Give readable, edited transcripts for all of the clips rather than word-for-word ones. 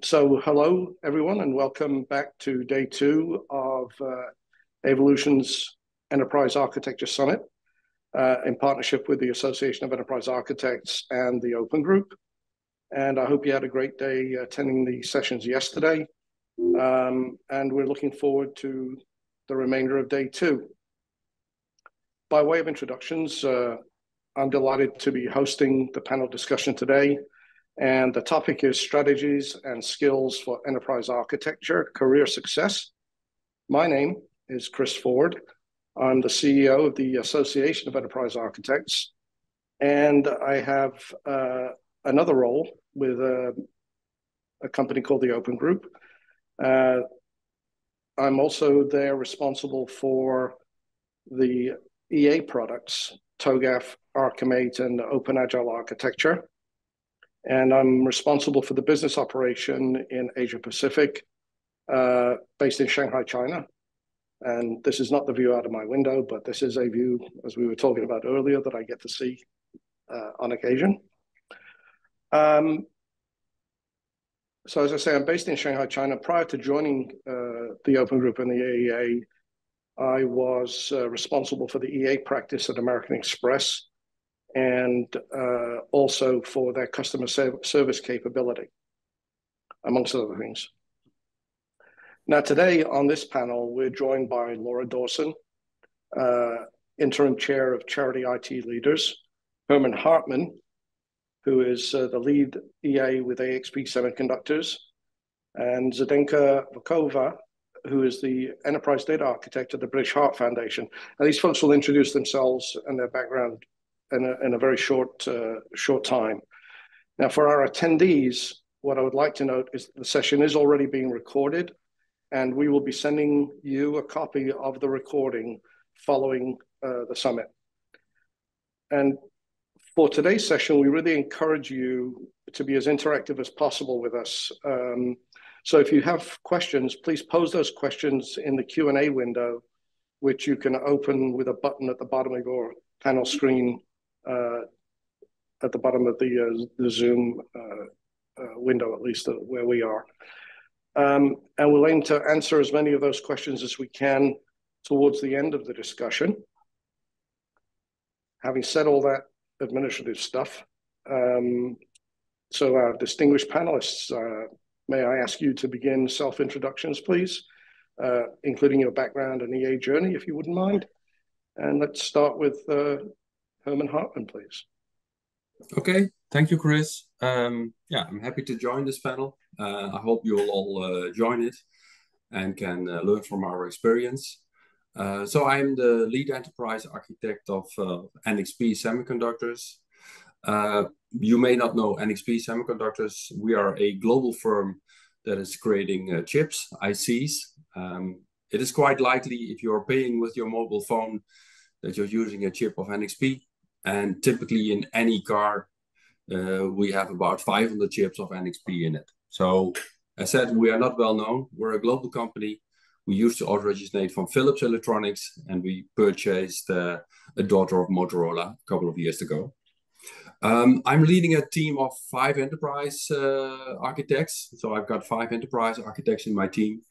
So hello, everyone, and welcome back to day two of Avolution's Enterprise Architecture Summit in partnership with the Association of Enterprise Architects and the Open Group. And I hope you had a great day attending the sessions yesterday. And we're looking forward to the remainder of day two. By way of introductions, I'm delighted to be hosting the panel discussion today. And the topic is strategies and skills for enterprise architecture, career success. My name is Chris Ford. I'm the CEO of the Association of Enterprise Architects. And I have another role with a company called the Open Group. I'm also there responsible for the EA products, TOGAF, Archimate, and Open Agile Architecture. And I'm responsible for the business operation in Asia Pacific, based in Shanghai, China. And this is not the view out of my window, but this is a view, as we were talking about earlier, that I get to see on occasion. So as I say, I'm based in Shanghai, China. Prior to joining the Open Group and the AEA, I was responsible for the EA practice at American Express, and also for their customer service capability, amongst other things. Now, today on this panel, we're joined by Laura Dawson, Interim Chair of Charity IT Leaders, Herman Hartman, who is the lead EA with AXP Semiconductors, and Zdenka Vukova, who is the Enterprise Data Architect at the British Heart Foundation. And these folks will introduce themselves and their background in a very short time. Now, for our attendees, what I would like to note is the session is already being recorded, and we will be sending you a copy of the recording following the summit. And for today's session, we really encourage you to be as interactive as possible with us. So if you have questions, please pose those questions in the Q&A window, which you can open with a button at the bottom of your panel screen at the bottom of the Zoom window, at least where we are. And we'll aim to answer as many of those questions as we can towards the end of the discussion. Having said all that administrative stuff, so our distinguished panelists, may I ask you to begin self-introductions, please, including your background and EA journey, if you wouldn't mind. And let's start with Herman Hartman, please. Okay, thank you, Chris. Yeah, I'm happy to join this panel. I hope you'll all join it and can learn from our experience. So I'm the lead enterprise architect of NXP Semiconductors. You may not know NXP Semiconductors. We are a global firm that is creating chips, ICs. It is quite likely if you're paying with your mobile phone that you're using a chip of NXP. And typically in any car, we have about 500 chips of NXP in it. So as said, we are not well known. We're a global company. We used to originate from Philips Electronics, and we purchased a daughter of Motorola a couple of years ago. I'm leading a team of 5 enterprise architects. So I've got 5 enterprise architects in my team.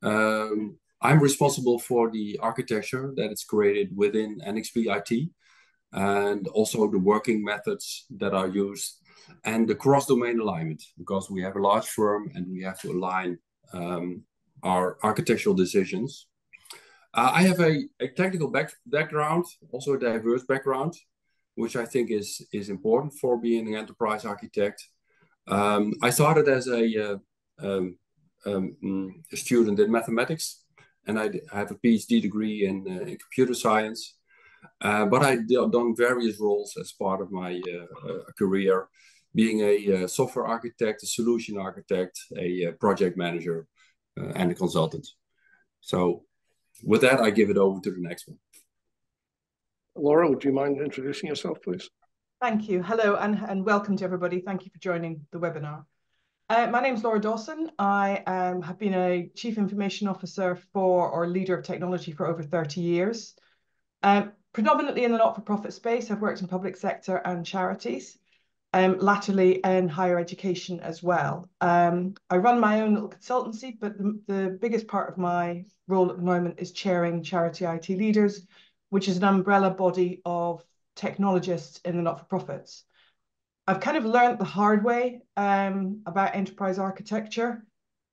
I'm responsible for the architecture that is created within NXP IT, and also the working methods that are used, and the cross-domain alignment, because we have a large firm and we have to align our architectural decisions. I have a technical background, also a diverse background, which I think is important for being an enterprise architect. I started as a student in mathematics, and I have a PhD degree in computer science. But I've done various roles as part of my career, being a software architect, a solution architect, a project manager, and a consultant. So with that, I give it over to the next one. Laura, would you mind introducing yourself, please? Thank you. Hello, and welcome to everybody. Thank you for joining the webinar. My name is Laura Dawson. I have been a Chief Information Officer or Leader of Technology for over 30 years. Predominantly in the not-for-profit space. I've worked in public sector and charities. latterly in higher education as well. I run my own little consultancy, but the biggest part of my role at the moment is chairing Charity IT Leaders, which is an umbrella body of technologists in the not-for-profits. I've kind of learned the hard way about enterprise architecture.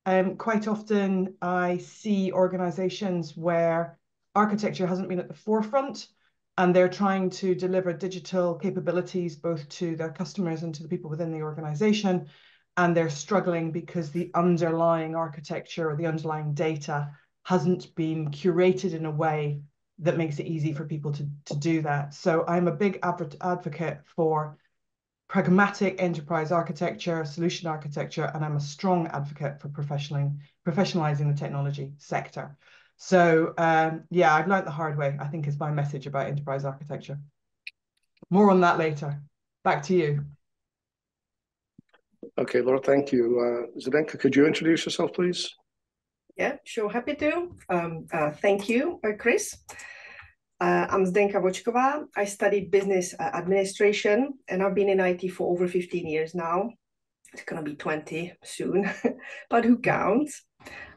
Quite often I see organizations where architecture hasn't been at the forefront, and they're trying to deliver digital capabilities both to their customers and to the people within the organization, and they're struggling because the underlying architecture or the underlying data hasn't been curated in a way that makes it easy for people to do that. So I'm a big advocate for pragmatic enterprise architecture, solution architecture, and I'm a strong advocate for professionalizing the technology sector. So yeah, I've learned the hard way, I think, is my message about enterprise architecture. More on that later. Back to you. Okay, Laura, thank you. Zdenka, could you introduce yourself, please? Yeah, sure, happy to. Thank you, Chris. I'm Zdenka Vočková. I studied business administration, and I've been in IT for over 15 years now. It's going to be 20 soon, but who counts?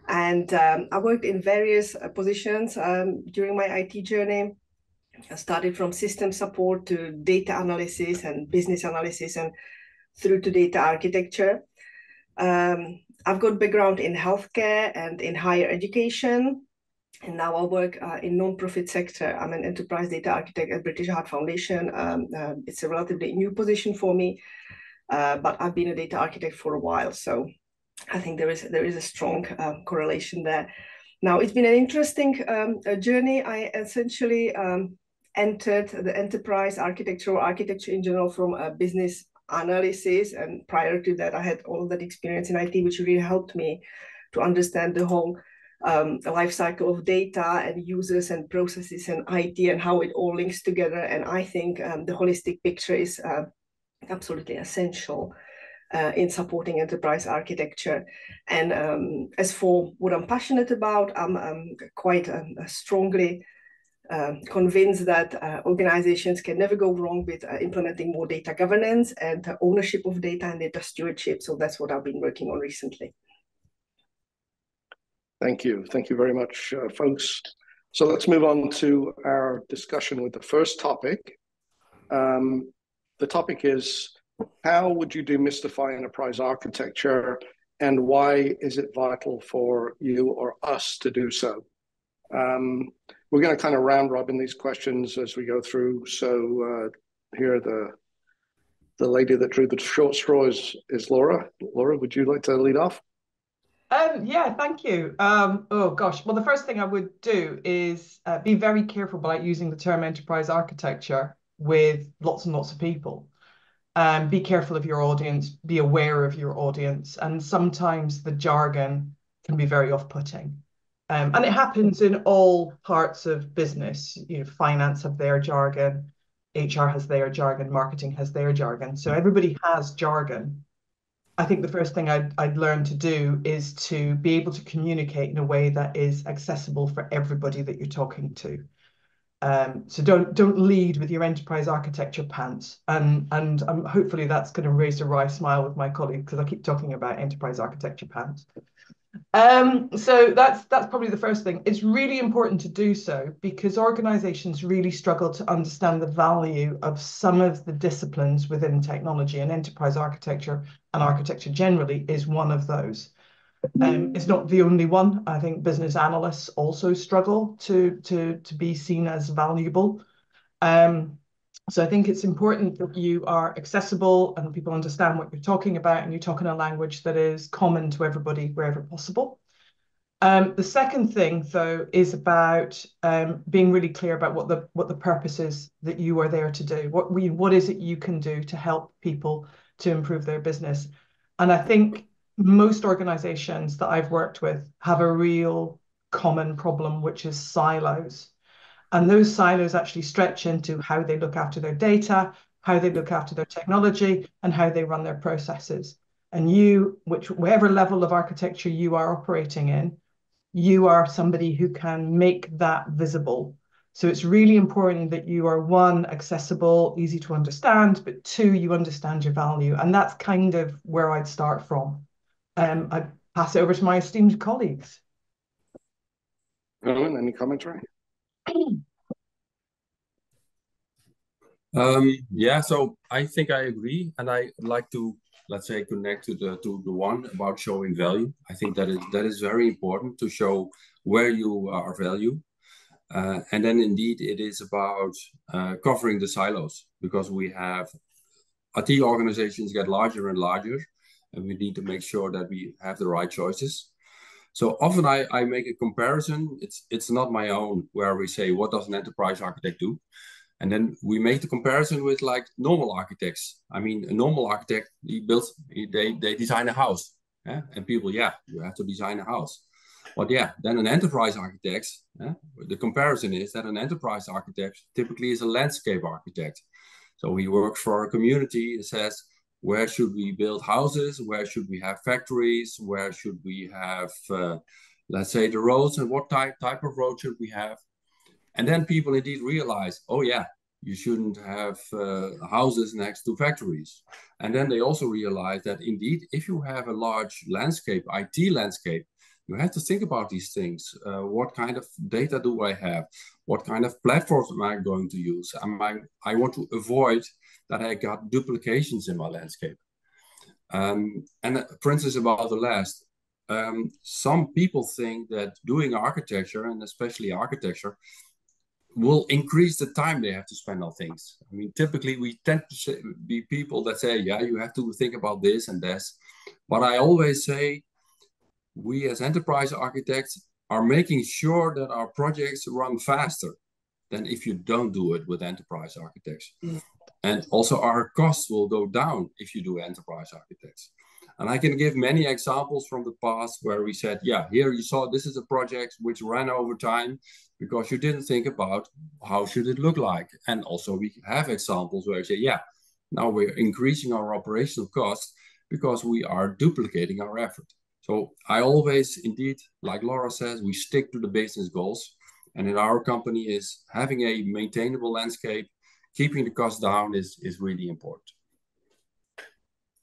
And I worked in various positions during my IT journey. I started from system support to data analysis and business analysis and through to data architecture. I've got background in healthcare and in higher education. And now I work in non-profit sector. I'm an enterprise data architect at British Heart Foundation. It's a relatively new position for me, but I've been a data architect for a while. So I think there is a strong correlation there. Now, it's been an interesting journey. I essentially entered the enterprise architecture or architecture in general from a business analysis. And prior to that, I had all of that experience in IT, which really helped me to understand the whole life cycle of data and users and processes and IT and how it all links together. And I think the holistic picture is absolutely essential in supporting enterprise architecture. And as for what I'm passionate about, I'm quite strongly convinced that organizations can never go wrong with implementing more data governance and ownership of data and data stewardship. So that's what I've been working on recently. Thank you. Thank you very much, folks. So let's move on to our discussion with the first topic. The topic is, how would you demystify enterprise architecture, and why is it vital for you or us to do so? We're going to kind of round robin these questions as we go through. So here, the lady that drew the short straw is Laura. Laura, would you like to lead off? Yeah, thank you. Oh gosh, well, the first thing I would do is be very careful about using the term enterprise architecture with lots and lots of people. Be careful of your audience, be aware of your audience, and sometimes the jargon can be very off-putting. And it happens in all parts of business. You know, finance have their jargon, HR has their jargon, marketing has their jargon. So everybody has jargon. I think the first thing I'd learn to do is to be able to communicate in a way that is accessible for everybody that you're talking to. So don't lead with your enterprise architecture pants, and hopefully that's going to raise a wry smile with my colleagues because I keep talking about enterprise architecture pants. So that's probably the first thing. It's really important to do so because organizations really struggle to understand the value of some of the disciplines within technology, and enterprise architecture and architecture generally is one of those. It's not the only one. I think business analysts also struggle to be seen as valuable. So I think it's important that you are accessible and people understand what you're talking about, and you talk in a language that is common to everybody wherever possible. The second thing, though, is about being really clear about what the purpose is that you are there to do. What is it you can do to help people to improve their business? And I think most organizations that I've worked with have a real common problem, which is silos. And those silos actually stretch into how they look after their data, how they look after their technology, and how they run their processes. And whatever level of architecture you are operating in, you are somebody who can make that visible So it's really important that you are, one, accessible, easy to understand, but two, you understand your value. And that's kind of where I'd start from. I pass it over to my esteemed colleagues. Herman, any commentary? Yeah, so I think I agree, and I like to, let's say, connect to the one about showing value. I think that is very important to show where you are value, and then indeed it is about covering the silos, because we have IT organizations get larger and larger, and we need to make sure that we have the right choices. So often I make a comparison. It's not my own, where we say, what does an enterprise architect do? And then we make the comparison with like normal architects. I mean, a normal architect, they design a house. Yeah? And people, yeah, you have to design a house. But yeah, then an enterprise architect, the comparison is that an enterprise architect typically is a landscape architect. So he works for a community and says, where should we build houses? Where should we have factories? Where should we have, let's say, the roads, and what type of road should we have? And then people indeed realize, oh yeah, you shouldn't have houses next to factories. And then they also realize that indeed, if you have a large landscape, IT landscape, you have to think about these things. What kind of data do I have? What kind of platforms am I going to use? I want to avoid that I got duplications in my landscape. And for instance, about the last, some people think that doing architecture, and especially architecture, will increase the time they have to spend on things. I mean, typically we tend to be people that say, yeah, you have to think about this and this. But I always say, we as enterprise architects are making sure that our projects run faster than if you don't do it with enterprise architects. And also our costs will go down if you do enterprise architects. And I can give many examples from the past where we said, yeah, here you saw this is a project which ran over time because you didn't think about how should it look like. And also we have examples where we say, yeah, now we're increasing our operational costs because we are duplicating our effort. So I always, indeed, like Laura says, we stick to the business goals. And in our company is having a maintainable landscape, keeping the costs down is really important.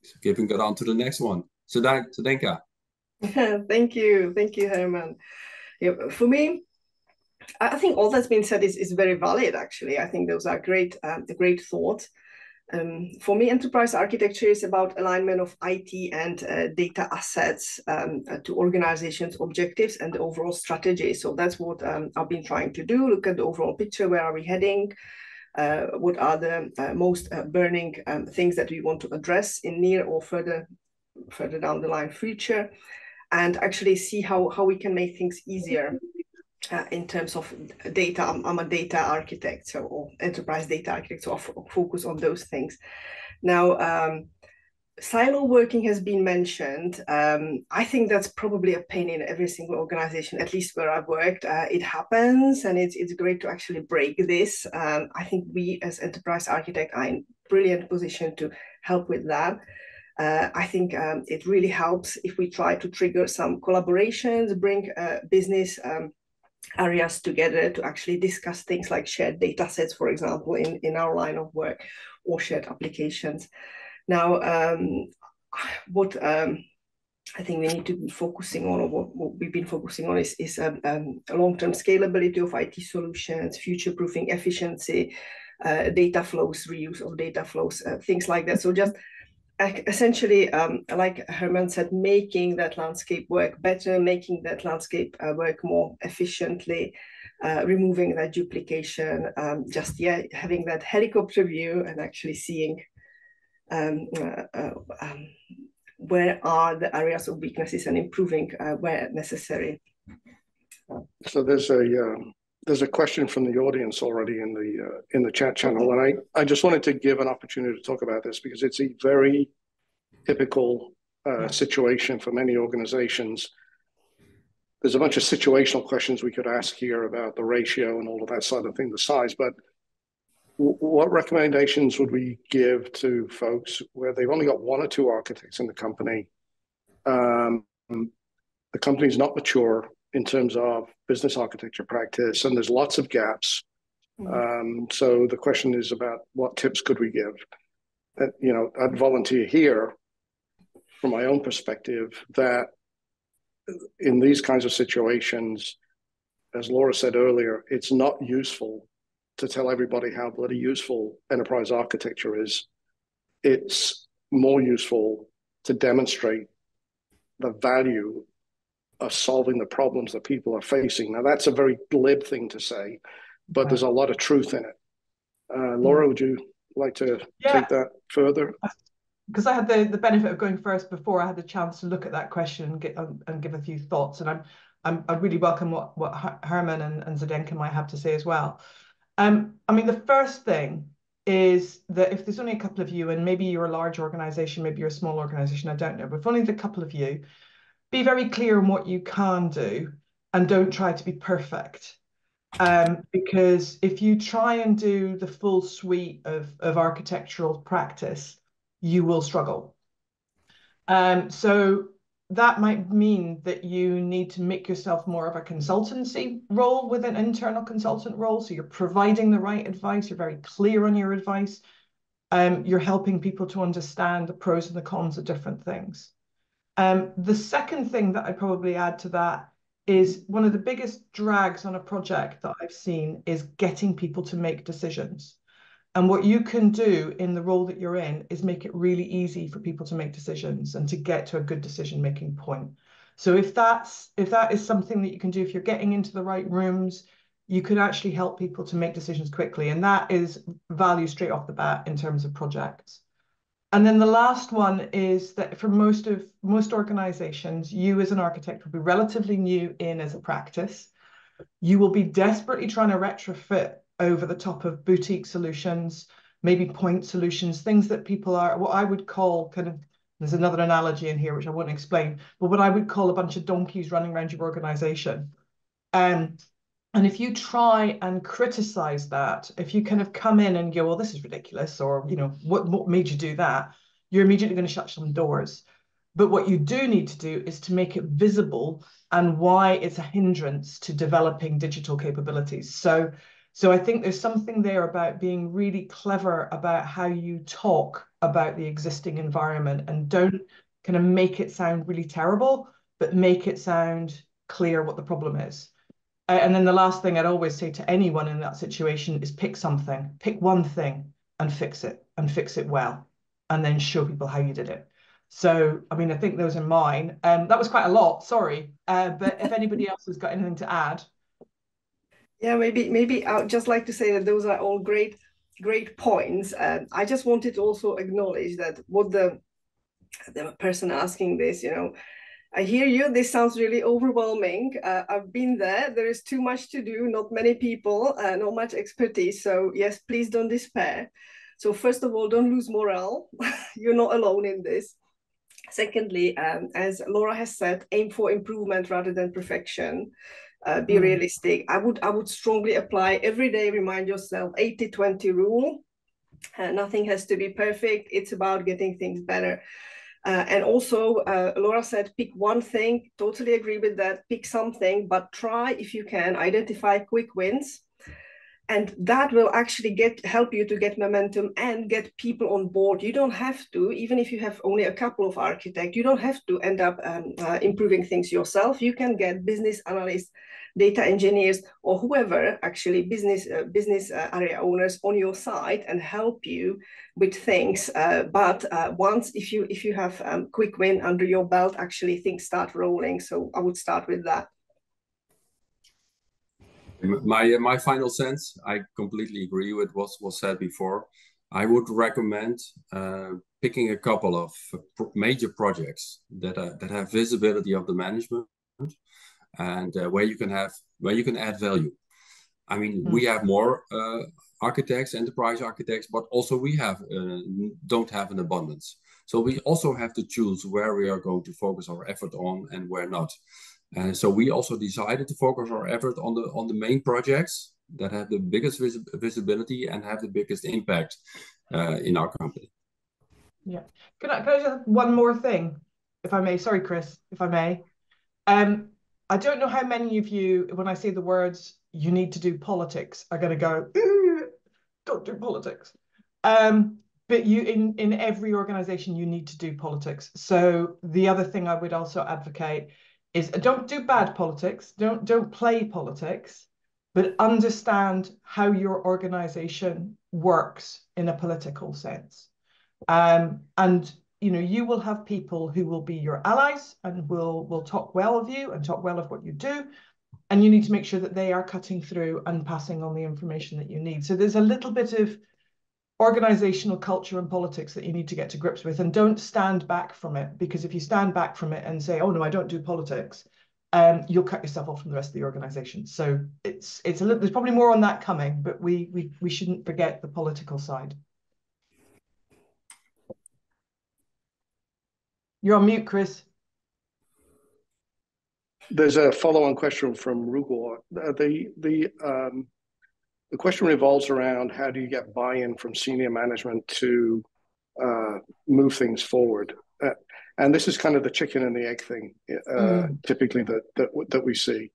So giving it on to the next one. Zdenka. Thank you, Herman. Yeah, for me, I think all that's been said is very valid. Actually, I think those are great thoughts. For me, enterprise architecture is about alignment of IT and data assets to organizations' objectives and the overall strategy. So that's what I've been trying to do. Look at the overall picture. Where are we heading? What are the most burning things that we want to address in near or further down the line future, and actually see how we can make things easier in terms of data. I'm a data architect, so, or enterprise data architect, so I'll focus on those things. Now, silo working has been mentioned. I think that's probably a pain in every single organization, at least where I've worked. It happens, and it's great to actually break this. I think we as enterprise architect are in brilliant position to help with that. I think it really helps if we try to trigger some collaborations, bring business areas together to actually discuss things like shared data sets, for example, in our line of work, or shared applications. Now, what I think we need to be focusing on, or what we've been focusing on, is long-term scalability of IT solutions, future-proofing efficiency, data flows, reuse of data flows, things like that. So just essentially, like Herman said, making that landscape work better, making that landscape work more efficiently, removing that duplication, having that helicopter view and actually seeing where are the areas of weaknesses and improving where necessary. So there's a question from the audience already in the chat channel, and I just wanted to give an opportunity to talk about this because it's a very typical situation for many organizations. There's a bunch of situational questions we could ask here about the ratio and all of that sort of thing, the size, but what recommendations would we give to folks where they've only got one or two architects in the company? The company's not mature in terms of business architecture practice, and there's lots of gaps. So the question is about what tips could we give? I'd volunteer here from my own perspective that in these kinds of situations, as Laura said earlier, it's not useful to tell everybody how bloody useful enterprise architecture is. It's more useful to demonstrate the value of solving the problems that people are facing. Now, that's a very glib thing to say, but there's a lot of truth in it. Laura, would you like to take that further? Because I had the benefit of going first before I had the chance to look at that question and give a few thoughts. And I really welcome what Herman and Zdenka might have to say as well. I mean, the first thing is that if there's only a couple of you, and maybe you're a large organization, maybe you're a small organization, I don't know, but if only the couple of you, be very clear on what you can do and don't try to be perfect. Because if you try and do the full suite of architectural practice, you will struggle. So that might mean that you need to make yourself more of a consultancy role with an internal consultant role. So you're providing the right advice, you're very clear on your advice, you're helping people to understand the pros and the cons of different things. The second thing that I'd probably add to that is one of the biggest drags on a project that I've seen is getting people to make decisions. And what you can do in the role that you're in is make it really easy for people to make decisions and to get to a good decision-making point. So if that is something that you can do, if you're getting into the right rooms, you can actually help people to make decisions quickly. And that is value straight off the bat in terms of projects. And then the last one is that for most organizations, you as an architect will be relatively new in as a practice. You will be desperately trying to retrofit over the top of boutique solutions, maybe point solutions, things that people are, what I would call there's another analogy in here, which I won't explain, but what I would call a bunch of donkeys running around your organization. And if you try and criticize that, if you kind of come in and go, well, this is ridiculous, or, what made you do that? You're immediately going to shut some doors. But what you do need to do is to make it visible and why it's a hindrance to developing digital capabilities. So I think there's something there about being really clever about how you talk about the existing environment and don't kind of make it sound really terrible, but make it sound clear what the problem is. And then the last thing I'd always say to anyone in that situation is pick one thing and fix it well, and then show people how you did it. So, I mean, I think those are mine. That was quite a lot, sorry. But if anybody else has got anything to add. Yeah, maybe I'd just like to say that those are all great points. I just wanted to also acknowledge that what the person asking this, I hear you, this sounds really overwhelming. I've been there. There is too much to do, not many people, not much expertise. So yes, please don't despair. So first of all, don't lose morale. You're not alone in this. Secondly, as Laura has said, aim for improvement rather than perfection. Be realistic. I would strongly apply every day, remind yourself 80-20 rule. Nothing has to be perfect. It's about getting things better. And also, Laura said, pick one thing. Totally agree with that. Pick something, but try, if you can, identify quick wins. And that will actually help you to get momentum and get people on board. You don't have to, even if you have only a couple of architects, you don't have to end up improving things yourself. You can get business analysts, data engineers, or whoever, actually business area owners on your side and help you with things. But once, if you have quick win under your belt, actually things start rolling. So I would start with that. My final sense, I completely agree with what was said before. I would recommend picking a couple of major projects that have visibility of the management and where you can add value. I mean, we have more architects, enterprise architects, but also we don't have an abundance. So we also have to choose where we are going to focus our effort on and where not. So we also decided to focus our effort on the main projects that have the biggest visibility and have the biggest impact in our company. Yeah. Can I just have one more thing, if I may? Sorry, Chris, if I may. I don't know how many of you, when I say the words, you need to do politics, are going to go, don't do politics. But in every organization, you need to do politics. So the other thing I would also advocate is don't do bad politics, don't play politics, but understand how your organization works in a political sense. And you will have people who will be your allies and will talk well of you and talk well of what you do. And you need to make sure that they are cutting through and passing on the information that you need. So there's a little bit of organizational culture and politics that you need to get to grips with, and don't stand back from it, because if you stand back from it and say, oh no, I don't do politics, you'll cut yourself off from the rest of the organization. So it's a little, there's probably more on that coming, but we shouldn't forget the political side. You're on mute, Chris. There's a follow-on question from Rugor. The question revolves around how do you get buy-in from senior management to move things forward, and this is kind of the chicken and the egg thing, typically that we see.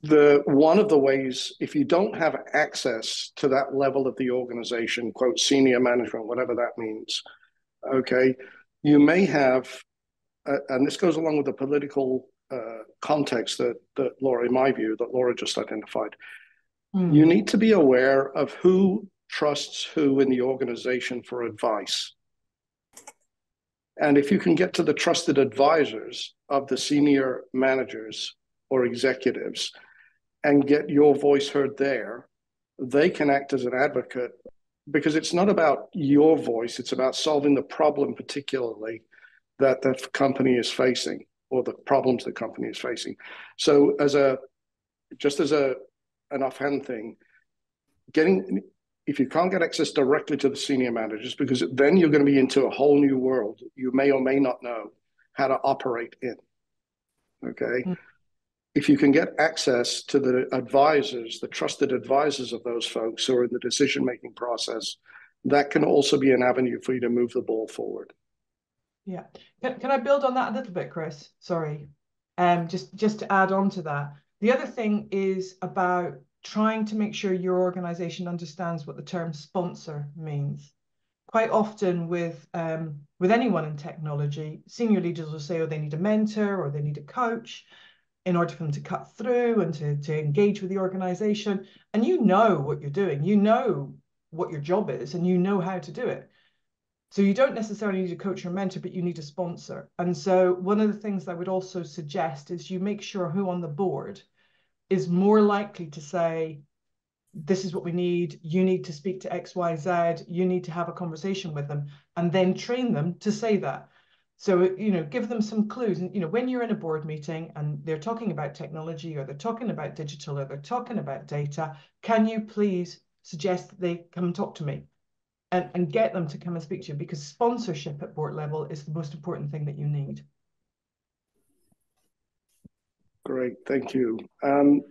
One of the ways, if you don't have access to that level of the organization, quote senior management, whatever that means, okay, you may have, and this goes along with the political context that Laura, in my view, that Laura just identified. You need to be aware of who trusts who in the organization for advice. And if you can get to the trusted advisors of the senior managers or executives and get your voice heard there, they can act as an advocate, because it's not about your voice, it's about solving the problem particularly that the company is facing, or the problems the company is facing. So just as an offhand thing, if you can't get access directly to the senior managers, because then you're going to be into a whole new world you may or may not know how to operate in, okay? If you can get access to the advisors, the trusted advisors of those folks who are in the decision-making process, that can also be an avenue for you to move the ball forward. Yeah. Can I build on that a little bit, Chris? Sorry. Just to add on to that. The other thing is about trying to make sure your organization understands what the term sponsor means. Quite often with anyone in technology, senior leaders will say, oh, they need a mentor or they need a coach in order for them to cut through and to engage with the organization. And you know what you're doing. You know what your job is and you know how to do it. So you don't necessarily need a coach or mentor, but you need a sponsor. And so one of the things I would also suggest is you make sure who on the board is more likely to say, this is what we need, you need to speak to X, Y, Z, you need to have a conversation with them, and then train them to say that. So, give them some clues. And, when you're in a board meeting and they're talking about technology, or they're talking about digital, or they're talking about data, can you please suggest that they come and talk to me? And get them to come and speak to you, because sponsorship at board level is the most important thing that you need. Great, thank you.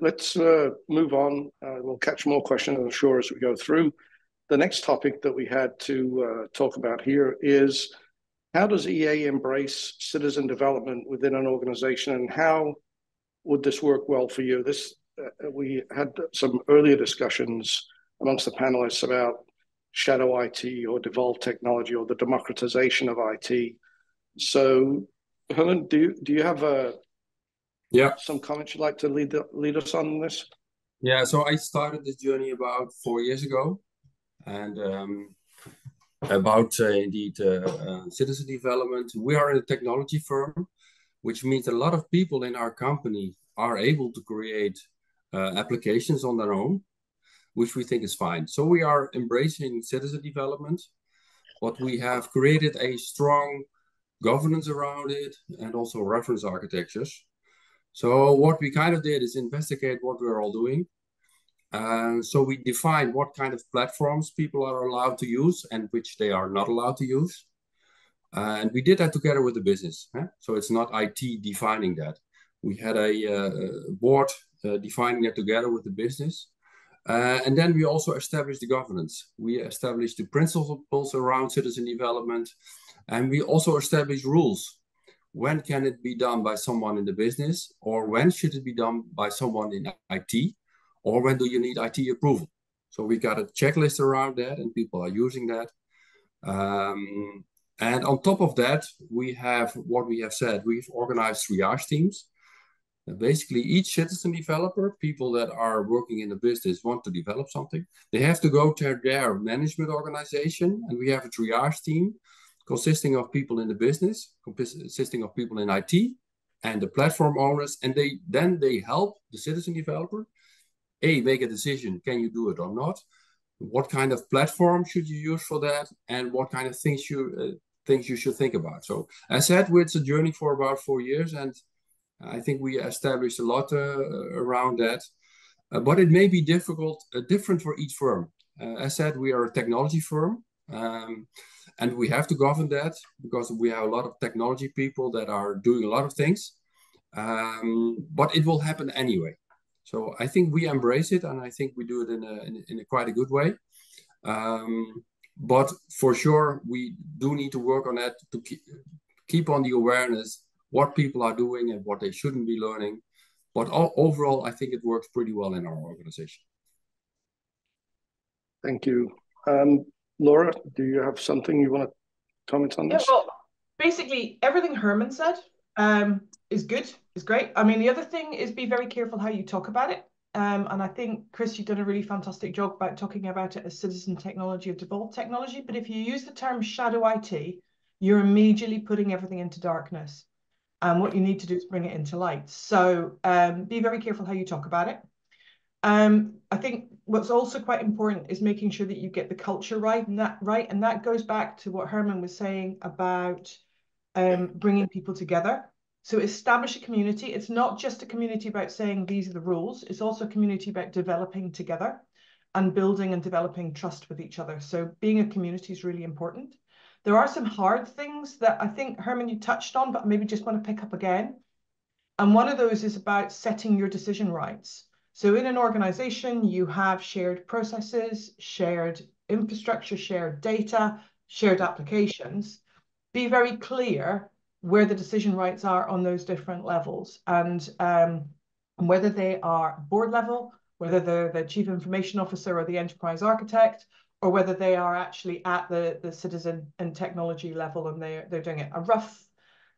Let's move on. We'll catch more questions, I'm sure, as we go through. The next topic that we had to talk about here is, how does EA embrace citizen development within an organization, and how would this work well for you? We had some earlier discussions amongst the panelists about shadow IT or devolved technology or the democratization of IT. So, Helen, do you have some comments you'd like to lead us on this? Yeah, so I started this journey about 4 years ago, and about indeed citizen development. We are a technology firm, which means a lot of people in our company are able to create applications on their own, which we think is fine. So we are embracing citizen development, but we have created a strong governance around it and also reference architectures. So what we kind of did is investigate what we're all doing. So we define what kind of platforms people are allowed to use and which they are not allowed to use. And we did that together with the business. So it's not IT defining that. We had a board defining that together with the business. And then we also established the governance. We established the principles around citizen development, and we also established rules. when can it be done by someone in the business, or when should it be done by someone in IT, or when do you need IT approval? So we got a checklist around that, and people are using that. And on top of that, we have what we have said. We've organized triage teams. Basically, each citizen developer, people that are working in the business, want to develop something. They have to go to their management organization, and we have a triage team consisting of people in the business, consisting of people in IT, and the platform owners, and they help the citizen developer make a decision: can you do it or not? What kind of platform should you use for that, and what kind of things you should think about? So, as said, it's a journey for about 4 years, and I think we established a lot around that, but it may be different for each firm. As said, we are a technology firm, and we have to govern that because we have a lot of technology people that are doing a lot of things, but it will happen anyway. So I think we embrace it, and I think we do it in a quite a good way. But for sure, we do need to work on that to keep on the awareness what people are doing and what they shouldn't be learning. But overall, I think it works pretty well in our organization. Thank you. Laura, do you have something you want to comment on this? Yeah, well, basically, everything Herman said is good, is great. I mean, the other thing is be very careful how you talk about it. And I think, Chris, you've done a really fantastic job about talking about it as citizen technology or devolved technology. But if you use the term shadow IT, you're immediately putting everything into darkness. And what you need to do is bring it into light. So be very careful how you talk about it. I think what's also quite important is making sure that you get the culture right, and that goes back to what Herman was saying about bringing people together. So establish a community. It's not just a community about saying these are the rules. It's also a community about developing together and building and developing trust with each other. So being a community is really important. There are some hard things that I think, Herman, you touched on, but maybe just want to pick up again. And one of those is about setting your decision rights. So in an organization, you have shared processes, shared infrastructure, shared data, shared applications. Be very clear where the decision rights are on those different levels, and whether they are board level, whether they're the chief information officer or the enterprise architect, or whether they are actually at the citizen and technology level and they're doing it. A rough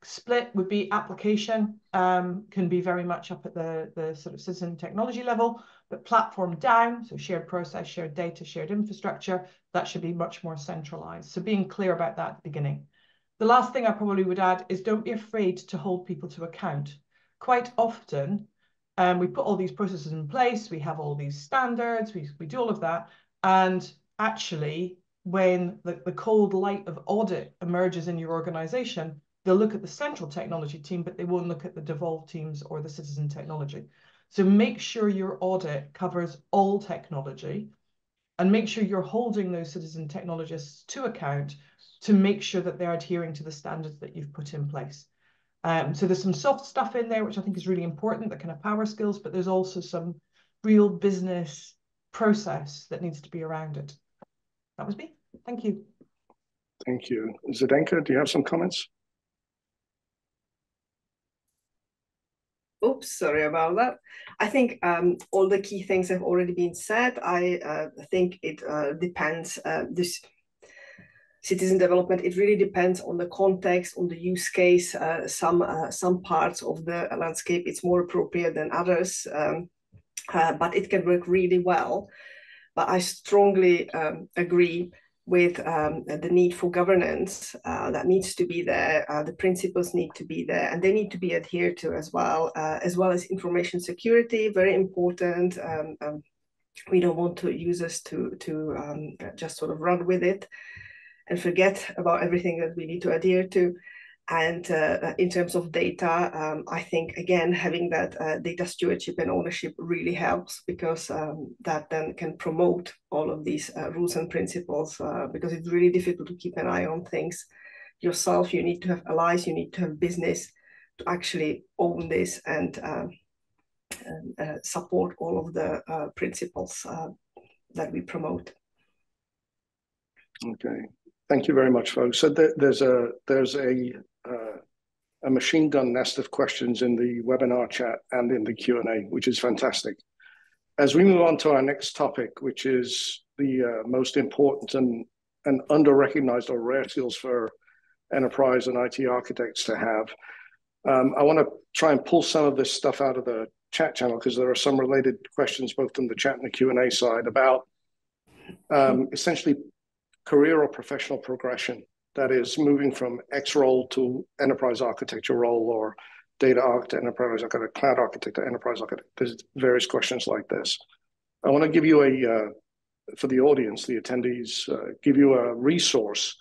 split would be application can be very much up at the sort of citizen technology level, but platform down, so shared process, shared data, shared infrastructure, that should be much more centralized. So being clear about that at the beginning. The last thing I probably would add is don't be afraid to hold people to account. Quite often, we put all these processes in place, we have all these standards, we do all of that, and actually, when the cold light of audit emerges in your organization, they'll look at the central technology team, but they won't look at the devolved teams or the citizen technology. So make sure your audit covers all technology, and make sure you're holding those citizen technologists to account to make sure that they're adhering to the standards that you've put in place. So there's some soft stuff in there, which I think is really important, the kind of power skills, but there's also some real business process that needs to be around it. That was me. Thank you. Thank you. Zdenka, do you have some comments? Oops, sorry about that. I think all the key things have already been said. I think it depends, this citizen development, it really depends on the context, on the use case. Some parts of the landscape, it's more appropriate than others, but it can work really well. But I strongly agree with the need for governance that needs to be there. The principles need to be there, and they need to be adhered to as well as information security, very important. We don't want to users to just sort of run with it and forget about everything that we need to adhere to. And in terms of data, I think, again, having that data stewardship and ownership really helps, because that then can promote all of these rules and principles, because it's really difficult to keep an eye on things yourself. You need to have allies, you need to have business to actually own this and support all of the principles that we promote. Okay, thank you very much, folks. So there's a a machine gun nest of questions in the webinar chat and in the Q&A, which is fantastic. As we move on to our next topic, which is the most important and under-recognized or rare skills for enterprise and IT architects to have, I want to try and pull some of this stuff out of the chat channel because there are some related questions both in the chat and the Q&A side about essentially career or professional progression. That is moving from X role to enterprise architecture role, or data architect, enterprise architect, cloud architect, or enterprise architect. There's various questions like this. I want to give you for the audience, the attendees, give you a resource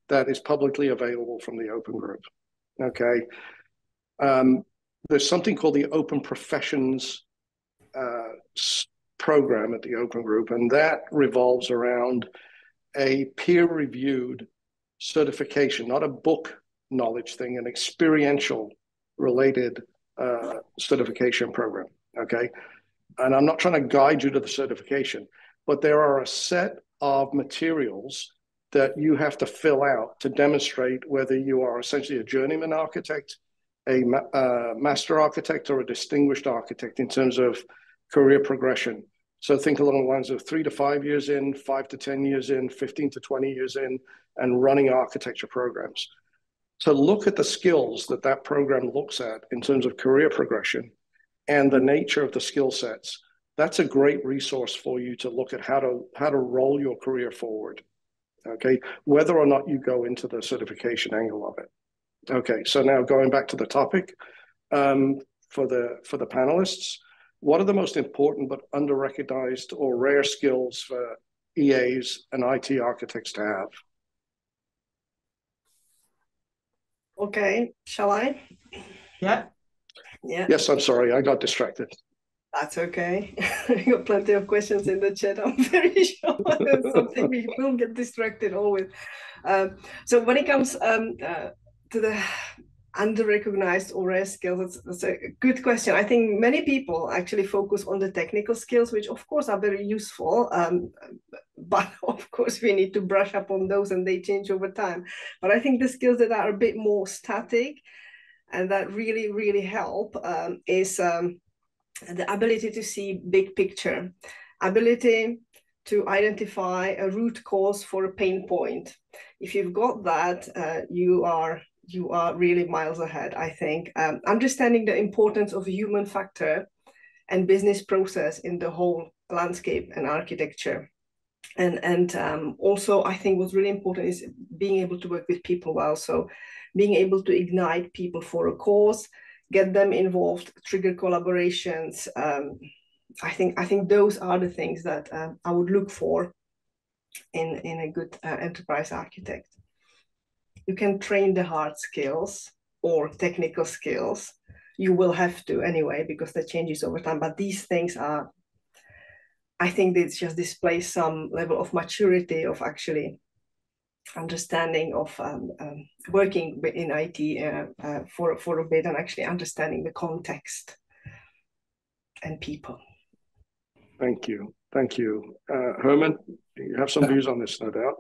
that is publicly available from the Open Group. Okay. There's something called the Open Professions program at the Open Group, and that revolves around a peer-reviewed certification, not a book knowledge thing, an experiential related certification program. Okay. And I'm not trying to guide you to the certification, but there are a set of materials that you have to fill out to demonstrate whether you are essentially a journeyman architect, a master architect, or a distinguished architect in terms of career progression. So think along the lines of 3 to 5 years in, 5 to 10 years in, 15 to 20 years in, and running architecture programs. To look at the skills that that program looks at in terms of career progression and the nature of the skill sets, that's a great resource for you to look at how to roll your career forward. Okay, whether or not you go into the certification angle of it. Okay, so now going back to the topic, for the panelists, what are the most important but under-recognized or rare skills for EAs and IT architects to have? Okay, shall I? Yeah. Yeah. Yes, I'm sorry, I got distracted. That's okay. You got plenty of questions in the chat. I'm very sure there's something we will get distracted always. So when it comes to the under-recognized or rare skills, that's a good question. I think many people actually focus on the technical skills, which of course are very useful. But of course we need to brush up on those and they change over time. But I think the skills that are a bit more static and that really, really help is the ability to see big picture, ability to identify a root cause for a pain point. If you've got that, you are really miles ahead, I think. Understanding the importance of human factor and business process in the whole landscape and architecture. And also, I think what's really important is being able to work with people well. So being able to ignite people for a cause, get them involved, trigger collaborations. I think those are the things that I would look for in a good enterprise architect. You can train the hard skills or technical skills. You will have to anyway, because that changes over time. But these things are, I think they just display some level of maturity of actually understanding of working in IT for a bit and actually understanding the context and people. Thank you. Thank you. Herman, you have some views on this, no doubt.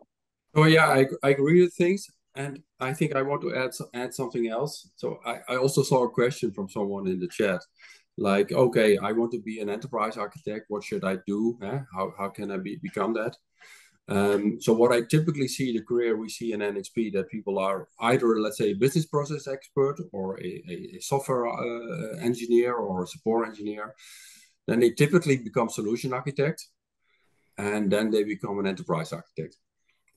Oh yeah, I agree with things. And I think I want to add something else. So I also saw a question from someone in the chat, like, okay, I want to be an enterprise architect. What should I do? How can I become that? So what I typically see, the career we see in NXP, that people are either, let's say, a business process expert or a software engineer or a support engineer. Then they typically become solution architect, and then they become an enterprise architect.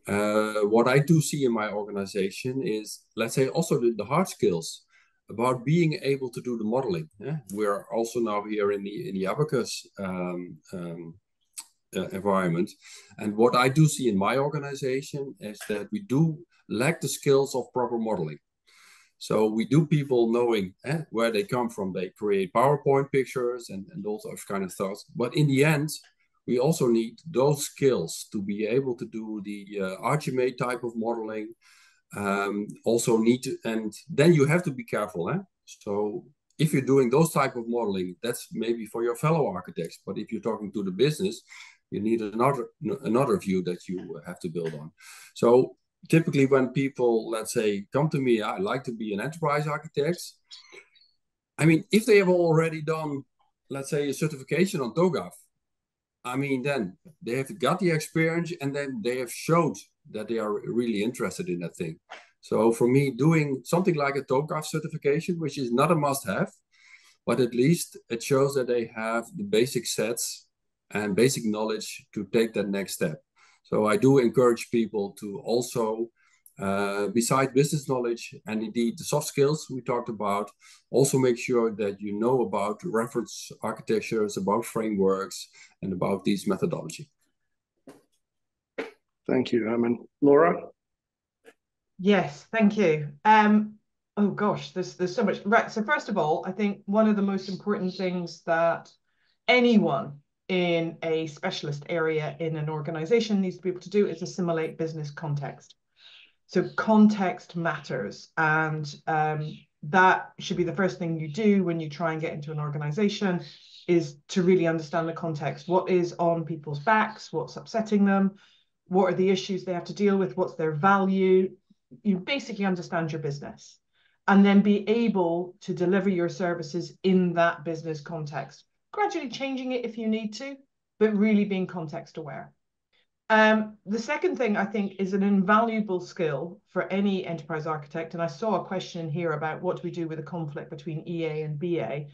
What I do see in my organization is, let's say, also the hard skills about being able to do the modeling. Yeah? We're also now here in the Abacus environment. And what I do see in my organization is that we do lack the skills of proper modeling. So we do people knowing where they come from. They create PowerPoint pictures and those kind of stuff. But in the end, we also need those skills to be able to do the Archimate type of modeling. Also need to, and then you have to be careful. So if you're doing those type of modeling, that's maybe for your fellow architects. But if you're talking to the business, you need another view that you have to build on. So typically when people, let's say, come to me, I like to be an enterprise architect. I mean, if they have already done, let's say, a certification on TOGAF, I mean, then they have got the experience and then they have showed that they are really interested in that thing. So for me, doing something like a TOGAF certification, which is not a must-have, but at least it shows that they have the basic sets and basic knowledge to take that next step. So I do encourage people to also, besides business knowledge and indeed the soft skills we talked about, also make sure that you know about reference architectures, about frameworks, and about these methodology. Thank you, Herman. Laura? Yes, thank you. Oh gosh, there's so much. Right, so first of all, I think one of the most important things that anyone in a specialist area in an organization needs to be able to do is assimilate business context. So context matters, and that should be the first thing you do when you try and get into an organization, is to really understand the context. What is on people's backs? What's upsetting them? What are the issues they have to deal with? What's their value? You basically understand your business, and then be able to deliver your services in that business context, gradually changing it if you need to, but really being context aware. The second thing I think is an invaluable skill for any enterprise architect, and I saw a question here about what do we do with a conflict between EA and BA.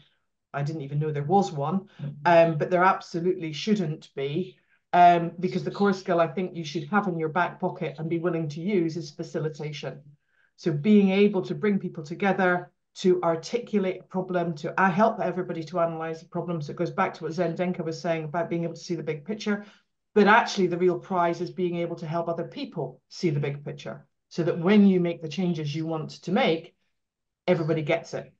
I didn't even know there was one, but there absolutely shouldn't be, because the core skill I think you should have in your back pocket and be willing to use is facilitation. So being able to bring people together, to articulate a problem, to help everybody to analyze the problem. So it goes back to what Zdenka was saying about being able to see the big picture. But actually, the real prize is being able to help other people see the big picture, so that when you make the changes you want to make, everybody gets it.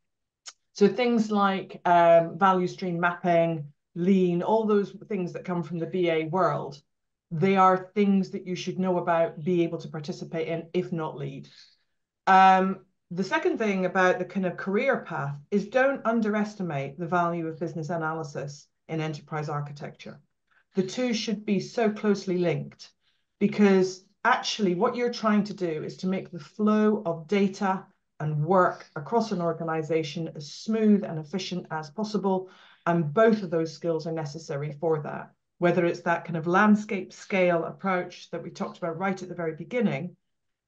So things like value stream mapping, lean, all those things that come from the BA world, they are things that you should know about, be able to participate in, if not lead. The second thing about the kind of career path is don't underestimate the value of business analysis in enterprise architecture. The two should be so closely linked, because actually what you're trying to do is to make the flow of data and work across an organization as smooth and efficient as possible. And both of those skills are necessary for that, whether it's that kind of landscape scale approach that we talked about right at the very beginning,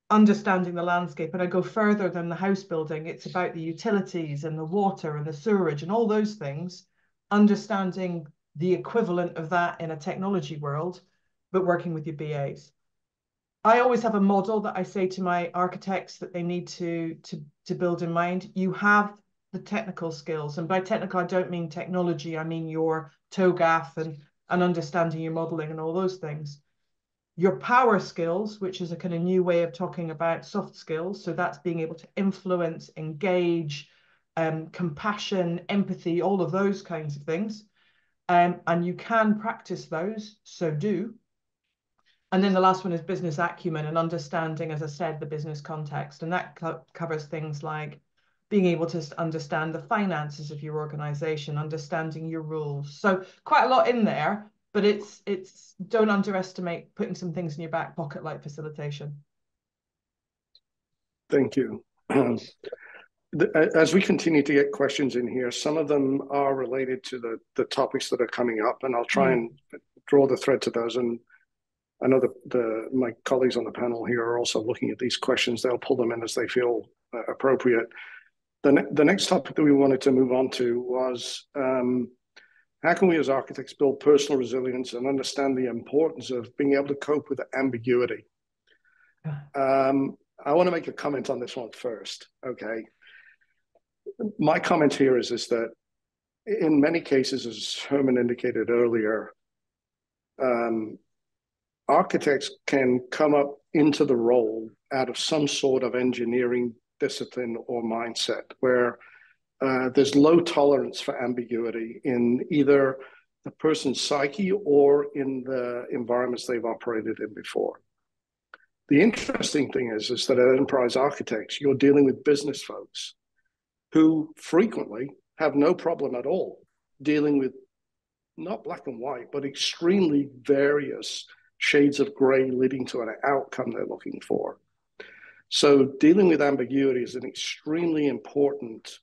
understanding the landscape. And I go further than the house building. It's about the utilities and the water and the sewerage and all those things, understanding the equivalent of that in a technology world, but working with your BAs. I always have a model that I say to my architects that they need to build in mind. You have the technical skills, and by technical, I don't mean technology. I mean your TOGAF and understanding your modeling and all those things. Your power skills, which is a kind of new way of talking about soft skills. So that's being able to influence, engage, compassion, empathy, all of those kinds of things. And you can practice those, so do. And then the last one is business acumen and understanding, as I said, the business context. And that covers things like being able to understand the finances of your organization, understanding your rules. So quite a lot in there, but it's don't underestimate putting some things in your back pocket like facilitation. Thank you. As we continue to get questions in here, some of them are related to the topics that are coming up, and I'll try and draw the thread to those. And I know that my colleagues on the panel here are also looking at these questions. They'll pull them in as they feel appropriate. The next topic that we wanted to move on to was how can we as architects build personal resilience and understand the importance of being able to cope with ambiguity? I want to make a comment on this one first, okay? My comment here is that in many cases, as Herman indicated earlier, architects can come up into the role out of some sort of engineering discipline or mindset where there's low tolerance for ambiguity in either the person's psyche or in the environments they've operated in before. The interesting thing is that at enterprise architects, you're dealing with business folks who frequently have no problem at all dealing with not black and white, but extremely various shades of gray leading to an outcome they're looking for. So dealing with ambiguity is an extremely important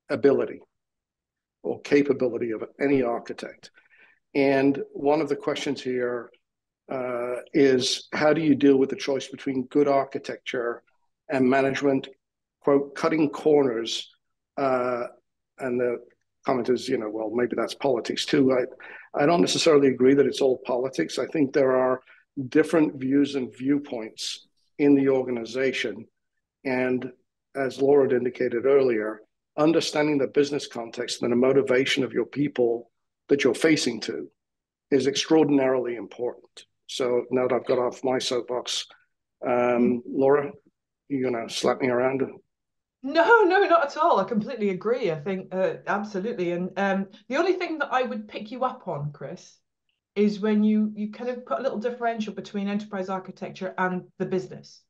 ability or capability of any architect. And one of the questions here is, how do you deal with the choice between good architecture and management, quote, cutting corners? And the comment is, well, maybe that's politics too. I don't necessarily agree that it's all politics. I think there are different views and viewpoints in the organization. And as Laura had indicated earlier, understanding the business context and the motivation of your people that you're facing to is extraordinarily important. So now that I've got off my soapbox, Laura, you're going to slap me around? No, not at all. I completely agree. I think absolutely. And the only thing that I would pick you up on, Chris, is when you kind of put a little differential between enterprise architecture and the business.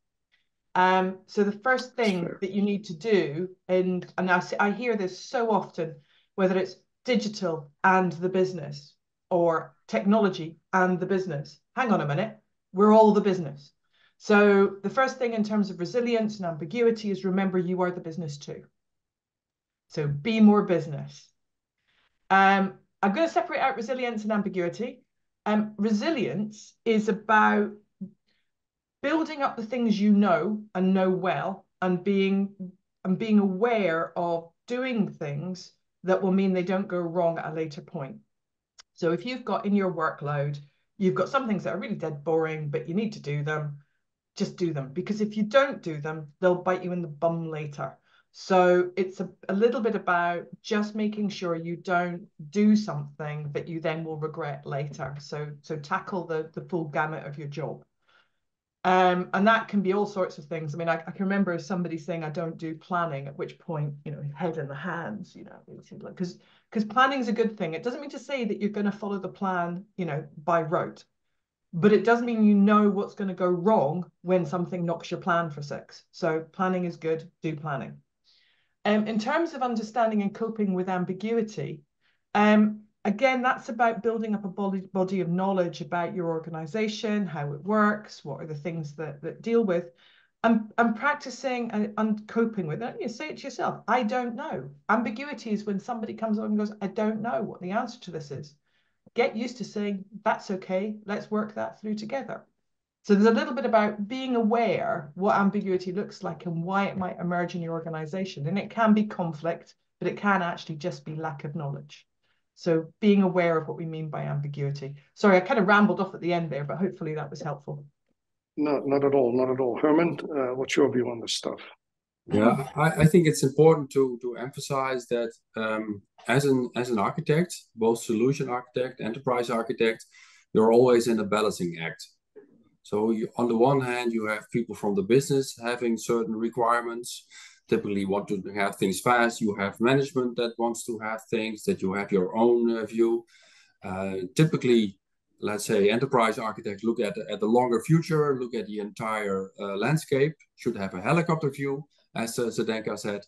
So the first thing that you need to do, and I hear this so often, whether it's digital and the business or technology and the business. Hang on a minute, we're all the business. So the first thing in terms of resilience and ambiguity is remember you are the business too. So be more business. I'm going to separate out resilience and ambiguity. Resilience is about building up the things you know and know well, and being aware of doing things that will mean they don't go wrong at a later point. So if you've got in your workload, you've got some things that are really dead boring, but you need to do them, just do them. Because if you don't do them, they'll bite you in the bum later. So it's a little bit about just making sure you don't do something that you then will regret later. So tackle the full gamut of your job. And that can be all sorts of things. I mean, I can remember somebody saying, I don't do planning, at which point, head in the hands, because planning is a good thing. It doesn't mean to say that you're going to follow the plan, by rote, but it does mean you know what's going to go wrong when something knocks your plan for six. So planning is good, do planning. In terms of understanding and coping with ambiguity, again, that's about building up a body of knowledge about your organization, how it works, what are the things that deal with, and practicing and coping with it. You say it to yourself, I don't know. Ambiguity is when somebody comes along and goes, I don't know what the answer to this is. Get used to saying, that's okay, let's work that through together. So there's a little bit about being aware what ambiguity looks like and why it might emerge in your organization. And it can be conflict, but it can actually just be lack of knowledge. So being aware of what we mean by ambiguity. Sorry, I kind of rambled off at the end there, but hopefully that was helpful. No, not at all, not at all. Herman, what's your view on this stuff? Yeah, I think it's important to emphasize that as an architect, both solution architect, enterprise architect, you're always in a balancing act. So on the one hand, you have people from the business having certain requirements, typically want to have things fast. You have management that wants to have things, that you have your own view. Typically, let's say enterprise architects look at the longer future, look at the entire landscape, should have a helicopter view, as Zdenka said.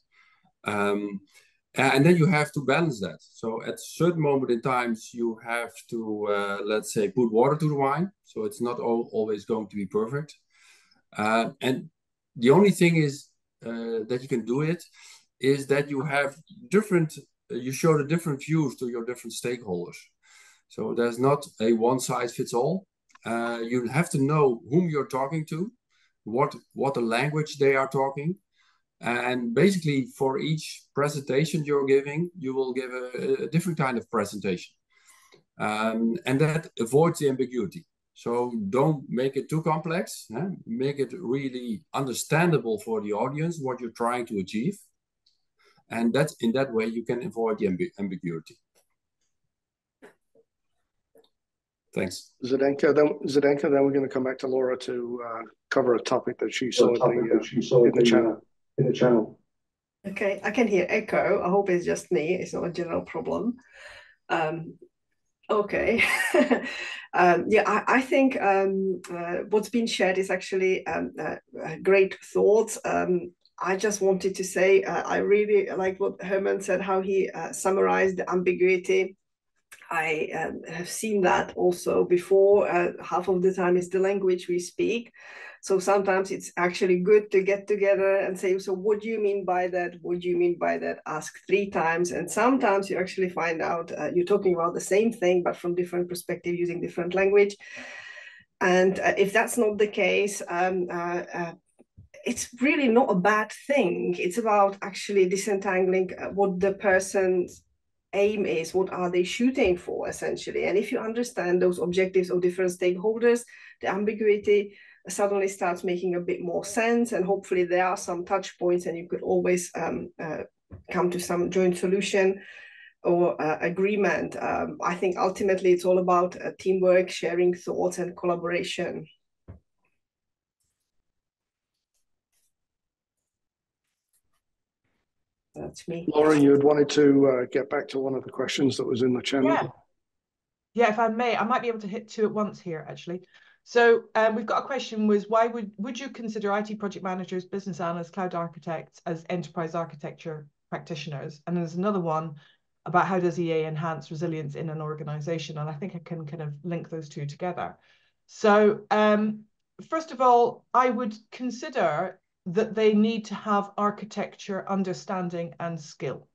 And then you have to balance that. So at a certain moment in times, you have to, let's say, put water to the wine. So it's not always going to be perfect. And the only thing is that you can do it is that you have you show the different views to your different stakeholders. So there's not a one size fits all. You have to know whom you're talking to, what the language they are talking. And basically, for each presentation you're giving, you will give a different kind of presentation. And that avoids the ambiguity. So don't make it too complex. Make it really understandable for the audience what you're trying to achieve. And that's in that way you can avoid the ambiguity. Thanks. Zdenka, then we're going to come back to Laura to cover a topic that she saw in the channel. Okay, I can hear echo. I hope it's just me. It's not a general problem. Okay. Yeah, I think what's been shared is actually great thoughts. I just wanted to say I really like what Herman said, how he summarized the ambiguity. I have seen that also before. Half of the time is the language we speak. So sometimes it's actually good to get together and say, so what do you mean by that? What do you mean by that? Ask 3 times. And sometimes you actually find out you're talking about the same thing, but from different perspective using different language. And if that's not the case, it's really not a bad thing. It's about actually disentangling what the person's aim is, what are they shooting for, essentially. And if you understand those objectives of different stakeholders, the ambiguity suddenly starts making a bit more sense, and hopefully there are some touch points and you could always come to some joint solution or agreement. I think ultimately it's all about teamwork, sharing thoughts and collaboration. That's me. Laura, you had wanted to get back to one of the questions that was in the channel. Yeah, if I may, I might be able to hit 2 at once here, actually. So we've got a question was, why would you consider IT project managers, business analysts, cloud architects as enterprise architecture practitioners? And there's another one about how does EA enhance resilience in an organization? And I think I can kind of link those 2 together. So first of all, I would consider that they need to have architecture, understanding, and skill.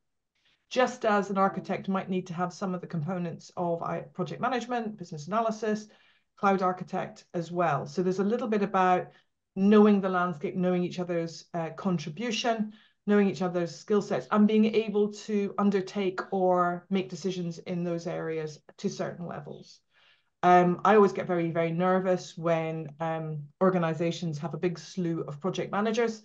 Just as an architect might need to have some of the components of project management, business analysis, cloud architect as well. So there's a little bit about knowing the landscape, knowing each other's contribution, knowing each other's skill sets, and being able to undertake or make decisions in those areas to certain levels. I always get very, very nervous when organizations have a big slew of project managers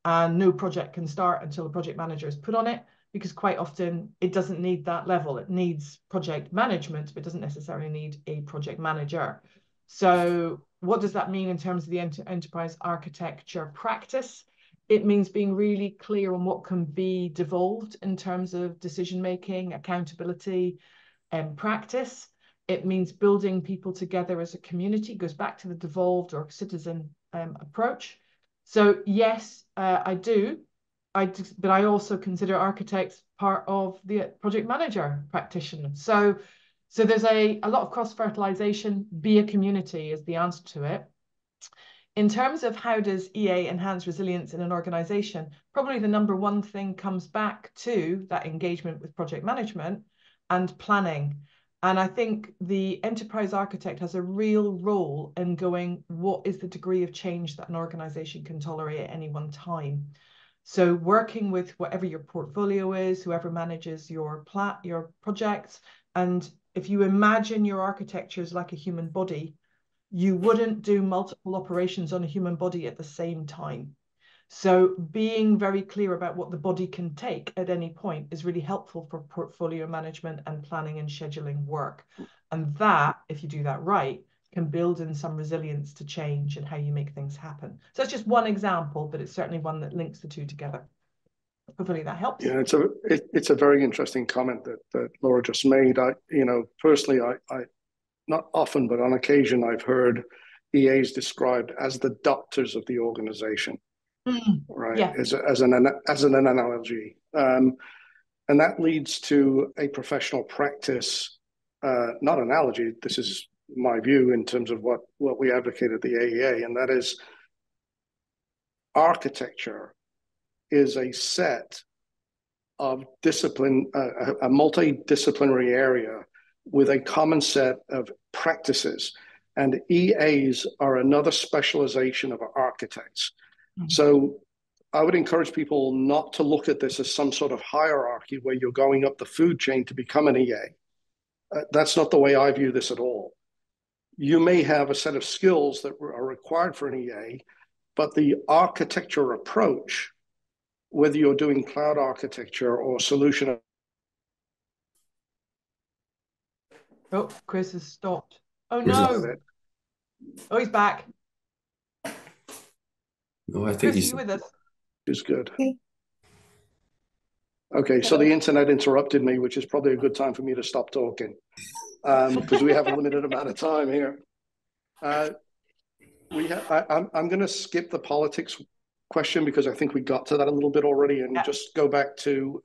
and no project can start until the project manager is put on it, because quite often it doesn't need that level. It needs project management, but doesn't necessarily need a project manager. So what does that mean in terms of the enterprise architecture practice? It means being really clear on what can be devolved in terms of decision-making, accountability, and practice. It means building people together as a community, goes back to the devolved or citizen approach. So yes, I do. But I also consider architects part of the project manager practitioner. So there's a lot of cross-fertilization. Be a community is the answer to it. In terms of how does EA enhance resilience in an organization, probably the number 1 thing comes back to that engagement with project management and planning. And I think the enterprise architect has a real role in going, what is the degree of change that an organization can tolerate at any one time? So working with whatever your portfolio is, whoever manages your projects, and if you imagine your architecture is like a human body, you wouldn't do multiple operations on a human body at the same time. So being very clear about what the body can take at any point is really helpful for portfolio management and planning and scheduling work. And that, if you do that right, can build in some resilience to change and how you make things happen. So it's just one example, but it's certainly one that links the 2 together. Hopefully that helps. Yeah, it's a very interesting comment that Laura just made. Personally, I not often, but on occasion, I've heard EAs described as the doctors of the organization, right? Yeah. As an analogy, and that leads to a professional practice, not analogy. This is my view in terms of what we advocate at the AEA, and that is architecture is a set of discipline, a multidisciplinary area with a common set of practices, and EAs are another specialization of architects. So I would encourage people not to look at this as some sort of hierarchy where you're going up the food chain to become an EA. That's not the way I view this at all. You may have a set of skills that are required for an EA, but the architecture approach, whether you're doing cloud architecture or solution. Oh, Chris has stopped. Oh no. Oh, he's back. No, I think Chris, he's are you with us? Is good. Okay, so the internet interrupted me, which is probably a good time for me to stop talking, because we have a limited amount of time here. I'm going to skip the politics question because I think we got to that a little bit already, and just go back to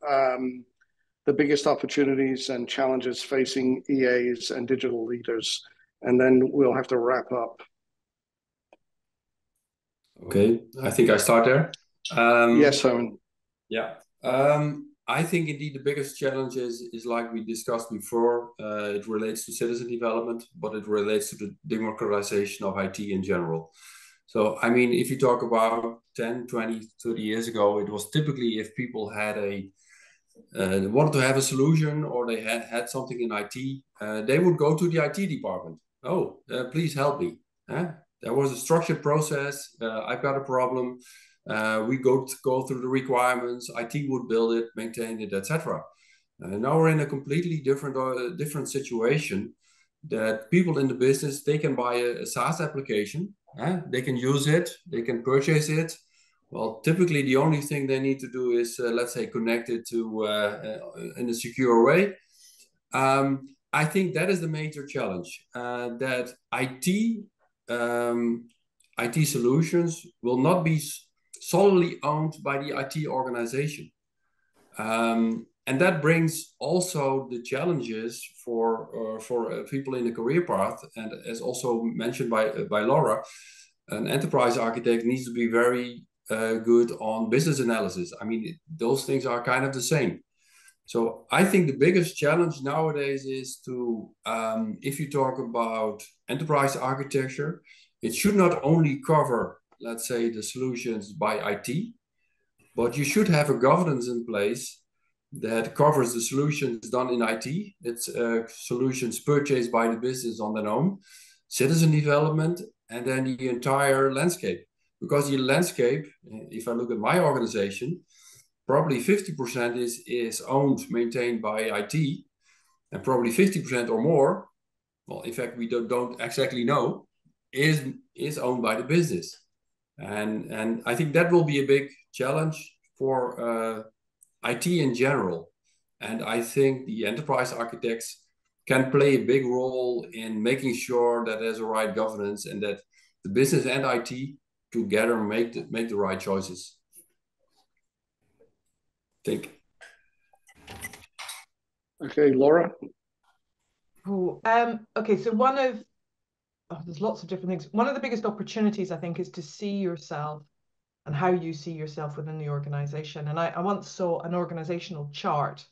the biggest opportunities and challenges facing EAs and digital leaders, and then we'll have to wrap up. Okay, I think I start there. Yes, Owen. Yeah. I think indeed the biggest challenge is like we discussed before, it relates to citizen development, but it relates to the democratization of IT in general. So, I mean, if you talk about 10, 20, 30 years ago, it was typically if people had wanted to have a solution or they had something in IT, they would go to the IT department. Oh, please help me. There was a structured process. I've got a problem. We go through the requirements. IT would build it, maintain it, etc. Now we're in a completely different situation. That people in the business, they can buy a SaaS application. They can use it. They can purchase it. Well, typically the only thing they need to do is, let's say, connect it to in a secure way. I think that is the major challenge. That IT solutions will not be solely owned by the IT organization. And that brings also the challenges for people in the career path. And as also mentioned by Laura, an enterprise architect needs to be very good on business analysis. I mean, those things are kind of the same. So I think the biggest challenge nowadays is to, if you talk about enterprise architecture, it should not only cover, let's say, the solutions by IT, but you should have a governance in place that covers the solutions done in IT. It's solutions purchased by the business on their own, citizen development, and then the entire landscape. Because the landscape, if I look at my organization, probably 50% is owned, maintained by IT, and probably 50% or more, well, in fact, we don't exactly know, is owned by the business. And I think that will be a big challenge for IT in general. And I think the enterprise architects can play a big role in making sure that there's a right governance and that the business and IT together make the right choices. I think. Okay, Laura. Cool. Okay, so there's lots of different things. One of the biggest opportunities, I think, is to see yourself and how you see yourself within the organization. And I once saw an organizational chart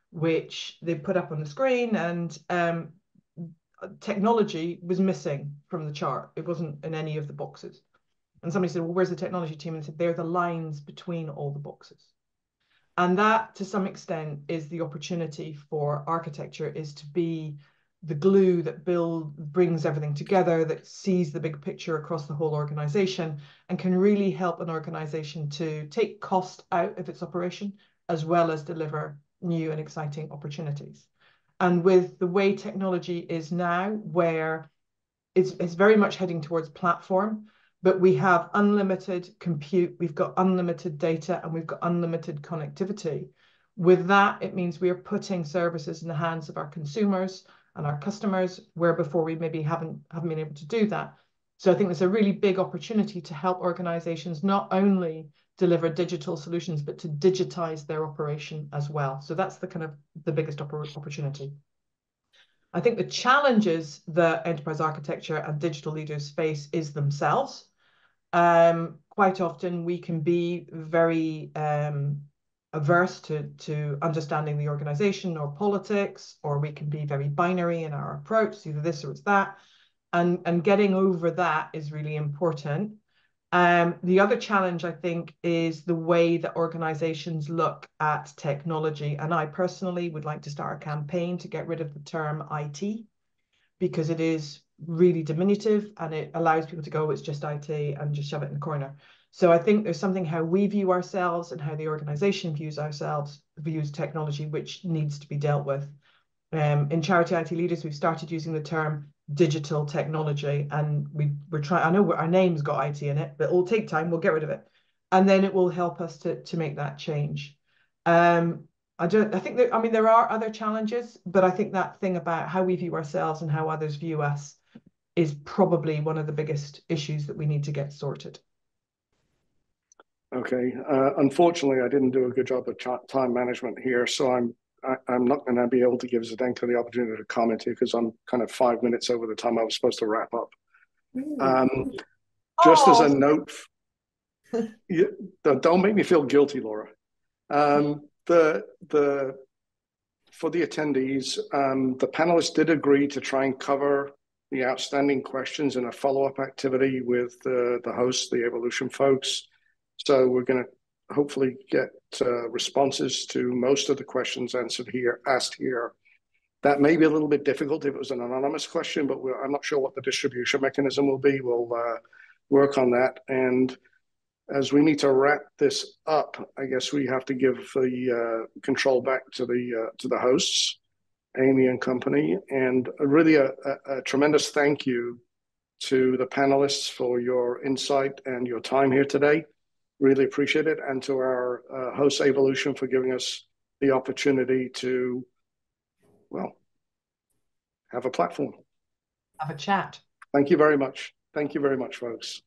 which they put up on the screen, and technology was missing from the chart. It wasn't in any of the boxes. And somebody said, well, where's the technology team? And I said, they're the lines between all the boxes. And that, to some extent, is the opportunity for architecture, is to be the glue that brings everything together, that sees the big picture across the whole organization, and can really help an organization to take cost out of its operation, as well as deliver new and exciting opportunities. And with the way technology is now, where it's very much heading towards platform, but we have unlimited compute, we've got unlimited data, and we've got unlimited connectivity. With that, it means we are putting services in the hands of our consumers and our customers, where before we maybe haven't been able to do that. So I think there's a really big opportunity to help organizations not only deliver digital solutions, but to digitize their operation as well. So that's the biggest opportunity. I think the challenges that enterprise architecture and digital leaders face is themselves. Quite often we can be very averse to understanding the organization or politics, or we can be very binary in our approach, it's either this or it's that. And getting over that is really important. The other challenge, I think, is the way that organizations look at technology. And I personally would like to start a campaign to get rid of the term IT, because it is really diminutive and it allows people to go, it's just IT, and just shove it in the corner. So I think there's something how we view ourselves and how the organization views technology, which needs to be dealt with. In Charity IT Leaders, we've started using the term digital technology, and we're trying, I know our name's got IT in it, but it'll take time, we'll get rid of it. And then it will help us to make that change. I think there are other challenges, but I think that thing about how we view ourselves and how others view us is probably one of the biggest issues that we need to get sorted. Okay. Unfortunately, I didn't do a good job of time management here, so I'm I'm not going to be able to give Zdenka the opportunity to comment here because I'm kind of 5 minutes over the time I was supposed to wrap up. Just as a note, don't make me feel guilty, Laura. For the attendees, the panelists did agree to try and cover the outstanding questions in a follow-up activity with the hosts, the Avolution folks. So we're going to hopefully get responses to most of the questions asked here. That may be a little bit difficult if it was an anonymous question, but I'm not sure what the distribution mechanism will be. We'll work on that. And as we need to wrap this up, I guess we have to give the control back to the hosts, Amy and company. And really a tremendous thank you to the panelists for your insight and your time here today. Really appreciate it. And to our host, Avolution, for giving us the opportunity to, well, have a platform. Have a chat. Thank you very much. Thank you very much, folks.